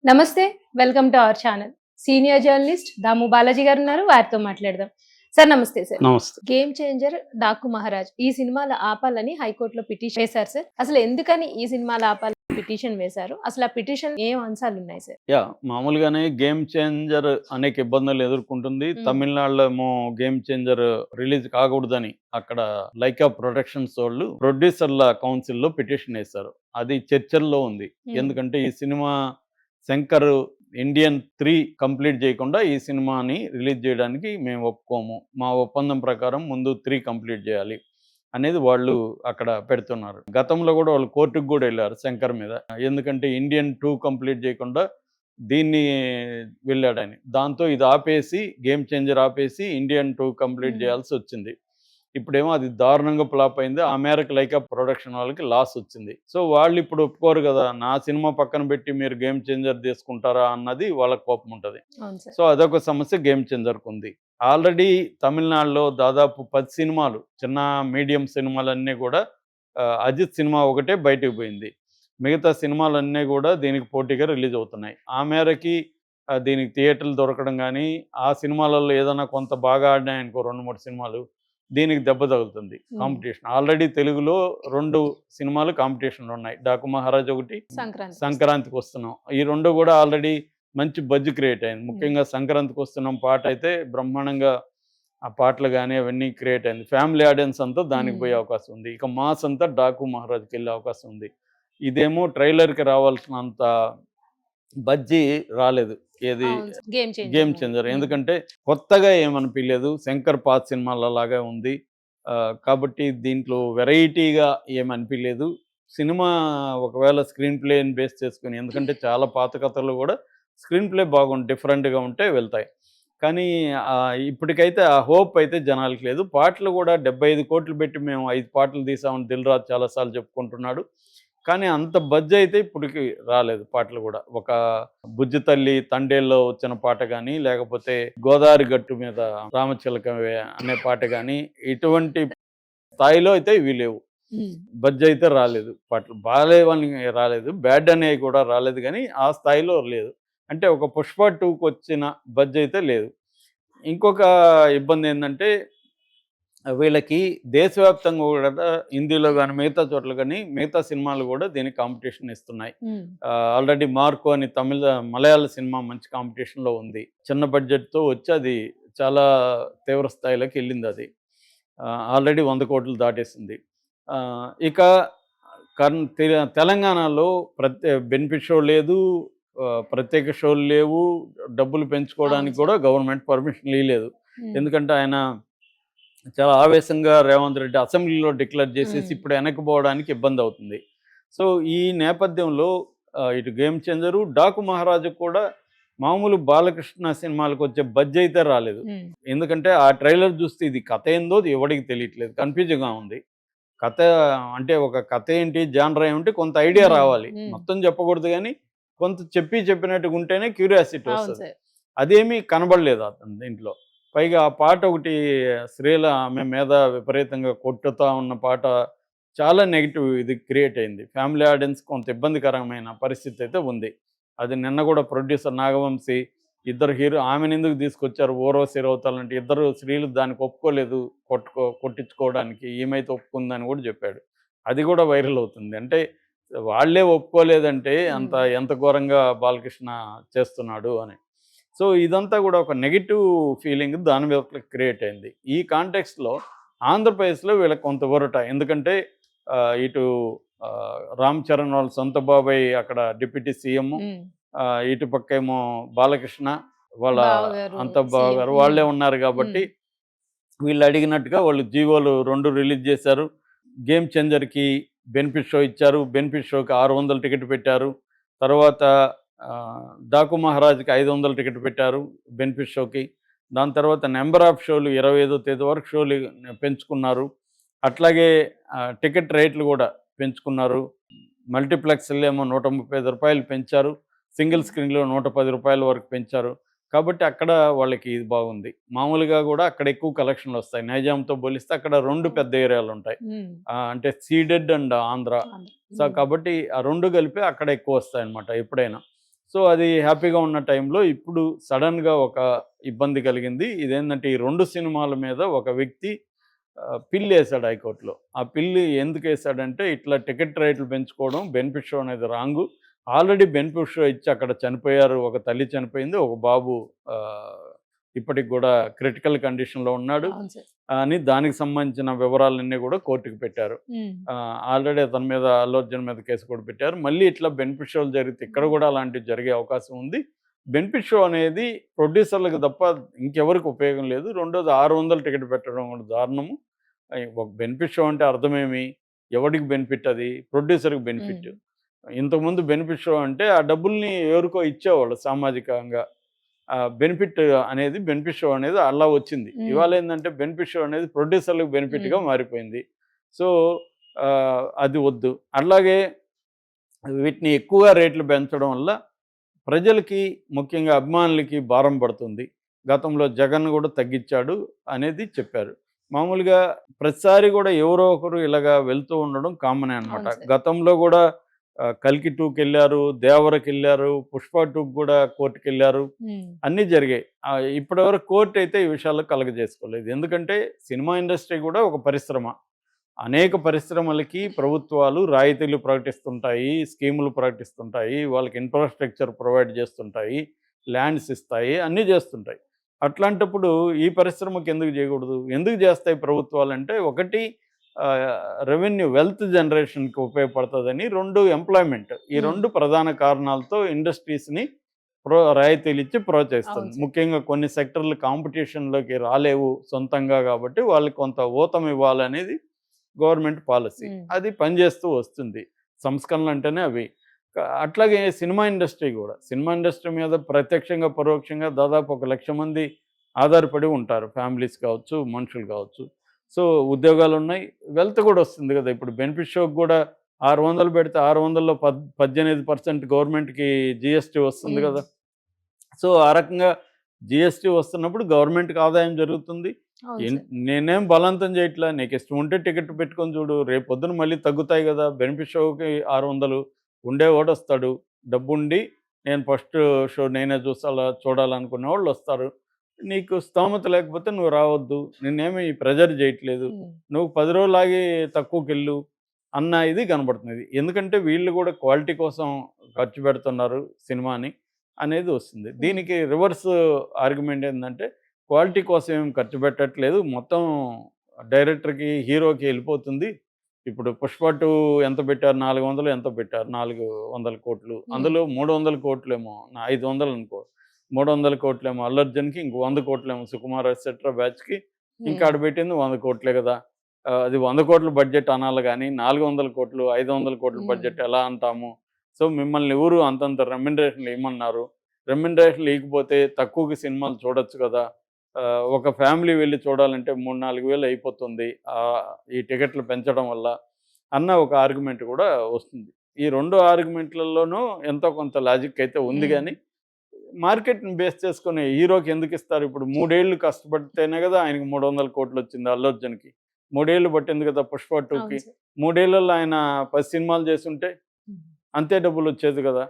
నమస్తే. Welcome to our channel. Senior journalist Damu Balaji గారున్నారు. వారితో మాట్లాడదాం. సార్ నమస్తే సార్. నమస్తే. 'గేమ్ చేంజర్', 'డాకు మహారాజ్' ఈ సినిమాలు ఆపాలని హైకోర్టులో పిటిషన్ వేశారు సార్. అసలు ఎందుకని ఈ సినిమాలు ఆపాలని పిటిషన్ వేశారు? అసలు ఆ పిటిషన్ ఏం అంశాలున్నాయి సార్? మామూలుగానే 'గేమ్ చేంజర్' అనేక ఇబ్బందులు ఎదుర్కొంటుంది. తమిళనాడులో ఏమో 'గేమ్ చేంజర్' రిలీజ్ కాకూడదని అక్కడ లైకా ప్రొడక్షన్స్ వాళ్ళు ప్రొడ్యూసర్ల కౌన్సిల్‌లో పిటిషన్ వేశారు. అది చర్చల్లో ఉంది. ఎందుకంటే ఈ సినిమా శంకర్ ఇండియన్ 3 కంప్లీట్ చేయకుండా ఈ సినిమాని రిలీజ్ చేయడానికి మేము ఒప్పుకోము. మా ఒప్పందం ప్రకారం ముందు 3 కంప్లీట్ చేయాలి అనేది వాళ్ళు అక్కడ పెడుతున్నారు. గతంలో కూడా వాళ్ళు కోర్టుకు కూడా వెళ్ళారు శంకర్ మీద. ఎందుకంటే ఇండియన్ 2 కంప్లీట్ చేయకుండా దీన్ని వెళ్ళాడని. దాంతో ఇది ఆపేసి 'గేమ్ చేంజర్' ఆపేసి ఇండియన్ 2 కంప్లీట్ చేయాల్సి వచ్చింది. ఇప్పుడేమో అది దారుణంగా ఫ్లాప్ అయింది. ఆ మేరకు లైకా ప్రొడక్షన్ వాళ్ళకి లాస్ వచ్చింది. సో వాళ్ళు ఇప్పుడు ఒప్పుకోరు కదా, నా సినిమా పక్కన పెట్టి మీరు 'గేమ్ చేంజర్' తీసుకుంటారా అన్నది వాళ్ళకి కోపం ఉంటుంది. సో అదొక సమస్య 'గేమ్ చేంజర్'కు ఉంది. ఆల్రెడీ తమిళనాడులో దాదాపు 10 సినిమాలు, చిన్న మీడియం సినిమాలన్నీ కూడా అజిత్ సినిమా ఒకటే బయటకు పోయింది. మిగతా సినిమాలన్నీ కూడా దీనికి పోటీగా రిలీజ్ అవుతున్నాయి. ఆ మేరకి దీనికి థియేటర్లు దొరకడం కానీ, ఆ సినిమాలలో ఏదైనా కొంత బాగా ఆడినాయనుకో 2, 3 సినిమాలు, దీనికి దెబ్బ తగులుతుంది కాంపిటీషన్. ఆల్రెడీ తెలుగులో 2 సినిమాలు కాంపిటీషన్లో ఉన్నాయి. 'డాకు మహారాజ్' ఒకటి, సంక్రాంతికి వస్తున్నాం. ఈ 2 కూడా ఆల్రెడీ మంచి బజ్ క్రియేట్ అయింది. ముఖ్యంగా సంక్రాంతికి వస్తున్నాం పాట అయితే బ్రహ్మాండంగా, ఆ పాటలు కానీ అవన్నీ క్రియేట్ అయింది. ఫ్యామిలీ ఆడియన్స్ అంతా దానికి పోయే అవకాశం ఉంది. ఇక మాస్ అంతా 'డాకు మహారాజ్కి' వెళ్ళే అవకాశం ఉంది. ఇదేమో ట్రైలర్కి రావాల్సినంత బజ్జీ రాలేదు. ఏది 'గేమ్ చేంజర్'. ఎందుకంటే కొత్తగా ఏమనిపించలేదు. శంకర్ పాత సినిమాలలాగా ఉంది. కాబట్టి దీంట్లో వెరైటీగా ఏమనిపించలేదు. సినిమా ఒకవేళ స్క్రీన్ ప్లేని బేస్ చేసుకొని, ఎందుకంటే చాలా పాత కథలు కూడా స్క్రీన్ ప్లే బాగుంది, డిఫరెంట్గా ఉంటే వెళ్తాయి. కానీ ఇప్పటికైతే ఆ హోప్ అయితే జనాలకి లేదు. పాటలు కూడా 75 కోట్లు పెట్టి మేము 5 పాటలు తీసామని దిల్ రాజు చాలాసార్లు చెప్పుకుంటున్నాడు. కానీ అంత బజ్ అయితే ఇప్పటికి రాలేదు పాటలు కూడా. ఒక 'బుజ్జి తల్లి తండేల్లో' వచ్చిన పాట కానీ, లేకపోతే 'గోదావరి గట్టు మీద రామచిలకవే' అనే పాట కానీ, ఇటువంటి స్థాయిలో అయితే ఇవి లేవు. బజ్ అయితే రాలేదు. పాటలు బాగాలేవని రాలేదు, బ్యాడ్ అనేవి కూడా రాలేదు, కానీ ఆ స్థాయిలో లేదు. అంటే ఒక 'పుష్ప 2'కి వచ్చిన బజ్ అయితే లేదు. ఇంకొక ఇబ్బంది ఏంటంటే, వీళ్ళకి దేశవ్యాప్తంగా కూడా హిందీలో కానీ మిగతా చోట్ల కానీ మిగతా సినిమాలు కూడా దీనికి కాంపిటీషన్ ఇస్తున్నాయి. ఆల్రెడీ 'మార్కో' అని మలయాళ సినిమా మంచి కాంపిటీషన్లో ఉంది. చిన్న బడ్జెట్తో వచ్చి అది చాలా తీవ్ర స్థాయిలోకి వెళ్ళింది. అది ఆల్రెడీ 100 కోట్లు దాటేసింది. ఇక తెలంగాణలో బెనిఫిట్ షో లేదు, ప్రత్యేక షోలు లేవు, డబ్బులు పెంచుకోవడానికి కూడా గవర్నమెంట్ పర్మిషన్ ఇవ్వలేదు. ఎందుకంటే ఆయన చాలా ఆవేశంగా రేవంత్ రెడ్డి అసెంబ్లీలో డిక్లేర్ చేసేసి ఇప్పుడు వెనక్కిపోవడానికి ఇబ్బంది అవుతుంది. సో ఈ నేపథ్యంలో ఇటు 'గేమ్ చేంజర్', 'డాకు మహారాజు' కూడా మామూలు బాలకృష్ణ సినిమాలకు వచ్చే బజ్ అయితే రాలేదు. ఎందుకంటే ఆ ట్రైలర్ చూస్తే ఇది కథ ఏందో ఎవడికి తెలియట్లేదు, కన్ఫ్యూజింగ్గా ఉంది. కథ అంటే ఒక కథ ఏంటి, జానర్ ఏమిటి, కొంత ఐడియా రావాలి. మొత్తం చెప్పకూడదు, కానీ కొంత చెప్పినట్టుగా ఉంటేనే క్యూరియాసిటీ వస్తుంది. అదేమీ కనబడలేదు అతను దీంట్లో. పైగా ఆ పాట ఒకటి, శ్రీల ఆమె మీద విపరీతంగా కొట్టుతా ఉన్న పాట చాలా నెగిటివ్ ఇది క్రియేట్ అయింది. ఫ్యామిలీ ఆడియన్స్ కొంత ఇబ్బందికరమైన పరిస్థితి అయితే ఉంది. అది నిన్న కూడా ప్రొడ్యూసర్ నాగవంశీ, ఇద్దరు హీరో ఆమెను ఎందుకు తీసుకొచ్చారు, ఊర్వశి రౌతాల్ అంటే ఇద్దరు స్త్రీలు దానికి ఒప్పుకోలేదు కొట్టించుకోవడానికి, ఏమైతే ఒప్పుకుందని కూడా చెప్పాడు. అది కూడా వైరల్ అవుతుంది. అంటే వాళ్ళే ఒప్పుకోలేదంటే ఎంత ఘోరంగా బాలకృష్ణ చేస్తున్నాడు అని. సో ఇదంతా కూడా ఒక నెగిటివ్ ఫీలింగ్ దాని మీద క్రియేట్ అయింది. ఈ కాంటెక్స్ట్లో ఆంధ్రప్రదేశ్లో వీళ్ళకి కొంత ఊరట. ఎందుకంటే ఇటు రామ్ చరణ్ వాళ్ళ సొంత బాబాయ్ అక్కడ డిప్యూటీ సీఎం, ఇటు పక్క ఏమో బాలకృష్ణ వాళ్ళ అంత బావగారు వాళ్ళే ఉన్నారు. కాబట్టి వీళ్ళు అడిగినట్టుగా వాళ్ళు జీవోలు 2 రిలీజ్ చేశారు. 'గేమ్ చేంజర్'కి బెనిఫిట్ షో ఇచ్చారు. బెనిఫిట్ షోకి 600 టికెట్ పెట్టారు. తర్వాత 'డాకు మహారాజ్'కి 500 టికెట్ పెట్టారు బెనిఫిట్ షోకి. దాని తర్వాత నెంబర్ ఆఫ్ షోలు 25వ తేదీ వరకు షోలు పెంచుకున్నారు. అట్లాగే టికెట్ రేట్లు కూడా పెంచుకున్నారు. మల్టీప్లెక్స్లో ఏమో ₹135 పెంచారు. సింగిల్ స్క్రీన్లో ₹110 వరకు పెంచారు. కాబట్టి అక్కడ వాళ్ళకి ఇది బాగుంది. మామూలుగా కూడా అక్కడ ఎక్కువ కలెక్షన్లు వస్తాయి. నైజాంతో పోలిస్తే అక్కడ 2 పెద్ద ఏరియాలు ఉంటాయి. అంటే సీడెడ్ అండ్ ఆంధ్ర. సో కాబట్టి ఆ 2 కలిపి అక్కడ ఎక్కువ వస్తాయన్నమాట ఎప్పుడైనా. సో అది హ్యాపీగా ఉన్న టైంలో ఇప్పుడు సడన్గా ఒక ఇబ్బంది కలిగింది. ఇదేంటంటే ఈ 2 సినిమాల మీద ఒక వ్యక్తి పిల్ వేసాడు హైకోర్టులో. ఆ పిల్లి ఎందుకు వేసాడంటే ఇట్లా టికెట్ రేట్లు పెంచుకోవడం బెనిఫిట్ షో అనేది రాంగు. ఆల్రెడీ బెనిఫిట్ షో ఇచ్చి అక్కడ చనిపోయారు. ఒక తల్లి చనిపోయింది. ఒక బాబు ఇప్పటికి కూడా క్రిటికల్ కండిషన్‌లో ఉన్నాడు అవును సార్. అని దానికి సంబంధించిన వివరాలన్నీ కూడా కోర్టుకి పెట్టారు. హ్మ్. ఆల్రెడీ అతని మీద అల్లు అర్జున్ మీద కేసు కూడా పెట్టారు. మళ్ళీ ఇట్లా బెనిఫిట్ షోలు జరిగితే ఇక్కడ కూడా అలాంటివి జరిగే అవకాశం ఉంది. బెనిఫిట్ షో అనేది ప్రొడ్యూసర్‌లకు తప్ప ఇంకెవరికి ఉపయోగం లేదు. రెండోది 600 టికెట్ పెట్టడం కూడా దారుణము. ఒక బెనిఫిట్ షో అంటే అర్థమేమి? ఎవడికి బెనిఫిట్ అది? ప్రొడ్యూసర్‌కి బెనిఫిట్. హ్మ్. ఇంతకుముందు బెనిఫిట్ షో అంటే ఆ డబ్బుల్ని ఎవరికో ఇచ్చేవాళ్ళు సామాజికంగా. బెనిఫిట్ షో అనేది అలా వచ్చింది. హ్మ్. ఇవాళ ఏందంటే బెనిఫిట్ షో అనేది ప్రొడ్యూసర్‌లకు బెనిఫిట్‌గా హ్మ్. మారిపోయింది. సో, అది వద్దు. అట్లాగే వీటిని ఎక్కువగా రేట్లు పెంచడం వల్ల ప్రజలకి, ముఖ్యంగా అభిమానులకి భారం పడుతుంది. గతంలో జగన్ కూడా తగ్గించాడు అనేది చెప్పారు. మామూలుగా ప్రతిసారి కూడా ఎవరో ఒకరు ఇలాగా వెళ్తూ ఉండడం కామనే అనమాట. అవును సార్. గతంలో కూడా 'కల్కి 2'కెళ్లారు, 'దేవర'కెళ్లారు, 'పుష్ప 2'కి కూడా కోర్టుకెళ్లారు. హ్మ్. అన్నీ జరిగాయి. ఇప్పటివరకు కోర్ట్ అయితే ఈ విషయాల్లో కలగజేసుకోలేదు. ఎందుకంటే సినిమా ఇండస్ట్రీ కూడా ఒక పరిశ్రమ. అనేక పరిశ్రమలకి ప్రభుత్వాలు రాయితీలు ప్రకటిస్తుంటాయి, స్కీములు ప్రకటిస్తుంటాయి, వాళ్ళకి ఇన్‌ఫ్రాస్ట్రక్చర్ ప్రొవైడ్ చేస్తుంటాయి, ల్యాండ్స్ ఇస్తాయి, అన్నీ చేస్తుంటాయి. అట్లాంటప్పుడు ఈ పరిశ్రమకి ఎందుకు చేయకూడదు? ఎందుకు చేస్తాయి ప్రభుత్వాలంటే ఒకటి రెవెన్యూ వెల్త్ జనరేషన్‌కి ఉపయోగపడతదని, 2 ఎంప్లాయ్‌మెంట్. ఈ హ్మ్. 2 ప్రధాన కారణాలతో ఇండస్ట్రీస్‌ని రాయితీలిచ్చి ప్రోత్సహిస్తుంది. అవును సార్. ముఖ్యంగా కొన్ని సెక్టర్‌లు కాంపిటీషన్‌లోకి రాలేవు సొంతంగా కాబట్టి వాళ్ళకి కొంత ఊతం ఇవ్వాలనేది గవర్నమెంట్ పాలసీ. హ్మ్. అది పనిచేస్తూ వస్తుంది. సంస్కరణలంటేనే అవి. అట్లాగే సినిమా ఇండస్ట్రీ గూడా. సినిమా ఇండస్ట్రీ మీద ప్రత్యక్షంగా, పరోక్షంగా దాదాపు 1,00,000 మంది ఆధారపడి ఉంటారు. ఫ్యామిలీస్ కావచ్చు, మనుషులు కావచ్చు. సో, ఉద్యోగాలున్నాయి. వెల్త్ గూడా వస్తుంది గదా! ఇప్పుడు బెనిఫిట్ షోకి గూడా 600 పెడితే 600లో 18% గవర్నమెంట్‌కి జీఎస్టీ వస్తుంది హ్మ్. గదా! సో, ఆ రకంగా జీఎస్టీ వస్తున్నప్పుడు గవర్నమెంట్‌కి ఆదాయం జరుగుతుంది. అవును ఎన్ సార్. నేనేం బలవంతం చేయట్లా. నీకిష్టం ఉంటే టికెట్ పెట్టుకొని చూడు. రేపొద్దున మళ్ళీ తగ్గుతాయి గదా! బెనిఫిట్ షోకి 600 ఉండేవాడొస్తాడు. డబ్బుండి నేను ఫస్ట్ షో నేనే చూడాలనుకునేవాళ్ళొస్తారు. నీకు స్తోమత లేకపోతే నువ్వు రావద్దు. నిన్నేమి ప్రెజర్ చేయట్లేదు. హ్మ్. నువ్వు 10 రోజులు ఆగి తక్కువకెళ్ళు అన్న ఇది కనబడుతుంది. ఎందుకంటే వీళ్ళు గూడా క్వాలిటీ కోసం ఖర్చు పెడుతున్నారు సినిమాని అనేది వస్తుంది. హ్మ్. దీనికి రివర్స్ ఆర్గ్యుమెంట్ ఏందంటే క్వాలిటీ కోసం ఏం ఖర్చు పెట్టట్లేదు. మొత్తం డైరెక్టర్‌కి, హీరోకి ఎళ్ళిపోతుంది. ఇప్పుడు 'పుష్ప 2' ఎంత పెట్టారు? 400 ఎంతో పెట్టారు. 400,00,00,000. హ్మ్. అందులో 300,00,00,000 500 అనుకో. 300,00,00,000 అల్లు అర్జున్‌కి, ఇంకో 100,00,00,000 సుకుమార్ ఎట్సెట్రా బ్యాచ్‌కి. ఇంకా హ్మ్. ఆడ పెట్టింది 100,00,00,000 కదా! అది 100,00,00,000 బడ్జెట్ అనాలి గానీ, 400,00,00,000, 500,00,00,000 హ్మ్. బడ్జెట్ ఎలా అంటాము? సో, మిమ్మల్ని ఎవరు అంతంత రెమ్యునరేషన్‌లు ఇయ్యమన్నారు? రెమ్యునరేషన్‌లు ఇయకపోతే తక్కువకి సినిమాలు చూడొచ్చు కదా! ఒక ఫ్యామిలీ వెళ్లి చూడాలంటే 3, 4 వేలు అయిపోతుంది. ఈ టికెట్లు పెంచడం వల్ల అన్న ఒక ఆర్గ్యుమెంట్ కూడా వస్తుంది. ఈ 2 ఆర్గ్యుమెంట్‌లలోనూ ఎంతో కొంత లాజిక్ అయితే ఉంది హ్మ్. గానీ, మార్కెట్‌ని బేస్ చేసుకొని హీరోకి ఎందుకిస్తారు? ఇప్పుడు 3 ఏళ్ళు కష్టపడితేనే కదా ఆయనకి 300,00,00,000 వచ్చింది అల్లు అర్జున్‌కి. 3 ఏళ్ళు పట్టింది కదా 'పుష్ప 2'కి. అవును సార్. 3 ఏళ్లలో ఆయన 10 సినిమాలు చేసుంటే హ్మ్. అంతే డబ్బులొచ్చేది కదా!